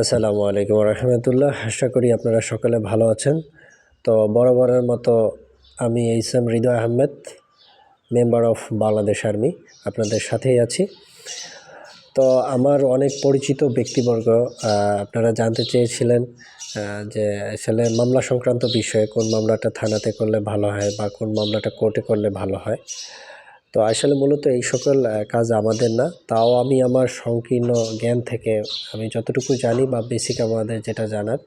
আসসালামু আলাইকুম রহমতুল্লাহ। আশা করি আপনারা সকলে ভালো আছেন। তো বরাবরের মতো আমি HM Hridoy Ahmed, member of Bangladesh army, আপনাদের সাথেই আছি। তো আমার অনেক পরিচিত ব্যক্তিবর্গ আপনারা জানতে চেয়েছিলেন যে আসলে মামলা সংক্রান্ত বিষয়ে কোন মামলাটা থানাতে করলে ভালো হয় বা কোন মামলাটা কোর্টে করলে ভালো হয়। তো আসলে মূলত এই সকল কাজ আমাদের না, তাও আমি আমার সংকীর্ণ জ্ঞান থেকে আমি যতটুকু জানি বা বেসিক আমাদের যেটা জানার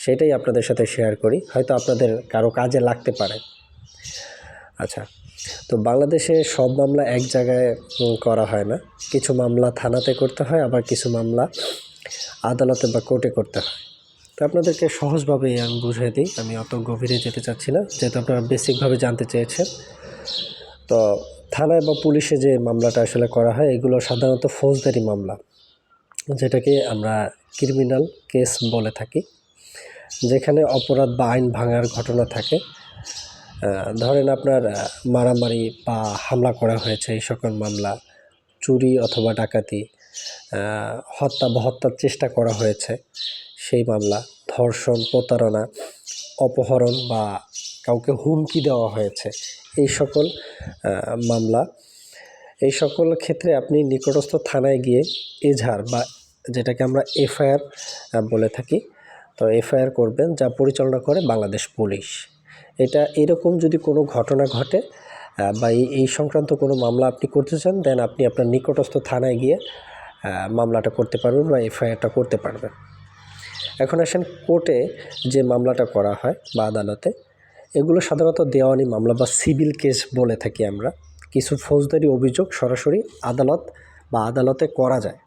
সেটাই আপনাদের সাথে শেয়ার করি, হয়তো আপনাদের কারো কাজে লাগতে পারে। আচ্ছা, তো বাংলাদেশে সব মামলা এক জায়গায় করা হয় না। কিছু মামলা থানাতে করতে হয়, আবার কিছু মামলা আদালতে বা কোর্টে করতে হয়। তো আপনাদেরকে সহজভাবেই আমি বুঝিয়ে দিই, আমি অত গভীরে যেতে চাচ্ছি না, যেহেতু আপনারা বেসিকভাবে জানতে চেয়েছেন। তো থানায় বা পুলিশে যে মামলাটা আসলে করা হয় এগুলো সাধারণত ফৌজদারি মামলা, যেটাকে আমরা ক্রিমিনাল কেস বলে থাকি, যেখানে অপরাধ বা আইন ভাঙার ঘটনা থাকে। ধরেন আপনার মারামারি বা হামলা করা হয়েছে, এই সকল মামলা, চুরি অথবা ডাকাতি, হত্যা বা হত্যার চেষ্টা করা হয়েছে সেই মামলা, ধর্ষণ, প্রতারণা, অপহরণ বা কাউকে হুমকি দেওয়া হয়েছে, এই সকল মামলা। এই সকল ক্ষেত্রে আপনি নিকটস্থ থানায় গিয়ে এজাহার বা যেটাকে আমরা এফআইআর বলে থাকি, তো এফআইআর করবেন, যা পরিচালনা করে বাংলাদেশ পুলিশ। এটা এরকম যদি কোনো ঘটনা ঘটে বা এই সংক্রান্ত কোনো মামলা আপনি করতে চান, দেন আপনি আপনার নিকটস্থ থানায় গিয়ে মামলাটা করতে পারবেন বা এফআইআরটা করতে পারবেন। এখন আসেন কোর্টে যে মামলাটা করা হয় বা আদালতে, এগুলো সাধারণত দেওয়ানি মামলা বা সিভিল কেস বলে থাকি আমরা। কিছু ফৌজদারি অভিযোগ সরাসরি আদালত বা আদালতে করা যায়।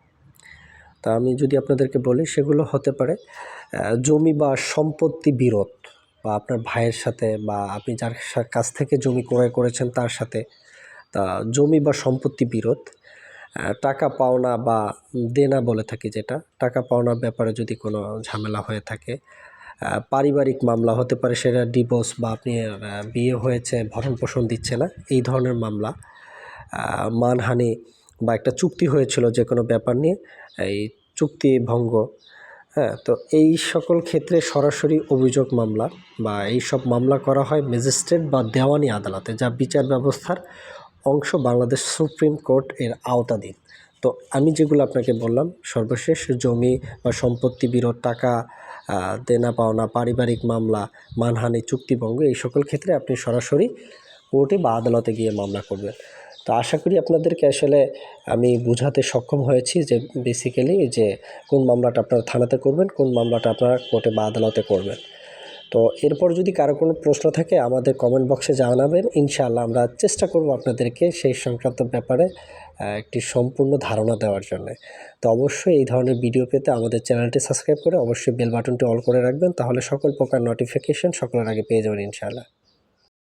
তা আমি যদি আপনাদেরকে বলি, সেগুলো হতে পারে জমি বা সম্পত্তি বিরোধ, বা আপনার ভাইয়ের সাথে বা আপনি যার কাছ থেকে জমি ক্রয় করেছেন তার সাথে তা জমি বা সম্পত্তি বিরোধ, টাকা পাওনা বা দেনা বলে থাকি, যেটা টাকা পাওনার ব্যাপারে যদি কোনো ঝামেলা হয়ে থাকে, পারিবারিক মামলা হতে পারে, সেটা ডিভোর্স বা আপনি বিয়ে হয়েছে ভরণ পোষণ দিচ্ছে না, এই ধরনের মামলা, মানহানি বা একটা চুক্তি হয়েছিল যে কোনো ব্যাপার নিয়ে, এই চুক্তি ভঙ্গ, হ্যাঁ, তো এই সকল ক্ষেত্রে সরাসরি অভিযোগ মামলা বা এই সব মামলা করা হয় ম্যাজিস্ট্রেট বা দেওয়ানি আদালতে, যা বিচার ব্যবস্থার অংশ বাংলাদেশ সুপ্রিম কোর্ট এর আওতাধীন। তো আমি যেগুলো আপনাকে বললাম সর্বশেষ, জমি বা সম্পত্তি বিরোধ, টাকা দেনা পাওনা, পারিবারিক মামলা, মানহানি, চুক্তিভঙ্গ, এই সকল ক্ষেত্রে আপনি সরাসরি কোর্টে বা আদালতে গিয়ে মামলা করবেন। তো আশা করি আপনাদেরকে আসলে আমি বোঝাতে সক্ষম হয়েছি যে বেসিক্যালি যে কোন মামলাটা আপনারা থানাতে করবেন, কোন মামলাটা আপনারা কোর্টে বা আদালতে করবেন। তো এরপর যদি কারো কোনো প্রশ্ন থাকে আমাদের কমেন্ট বক্সে জানাবেন, ইনশাআল্লাহ আমরা চেষ্টা করব আপনাদেরকে সেই সংক্রান্ত ব্যাপারে একটি সম্পূর্ণ ধারণা দেওয়ার জন্য। তো অবশ্যই এই ধরনের ভিডিও পেতে আমাদের চ্যানেলটি সাবস্ক্রাইব করে অবশ্যই বেল বাটনটি অল করে রাখবেন, তাহলে সকল প্রকার নোটিফিকেশন সকলের আগে পেয়ে যাবেন ইনশাআল্লাহ।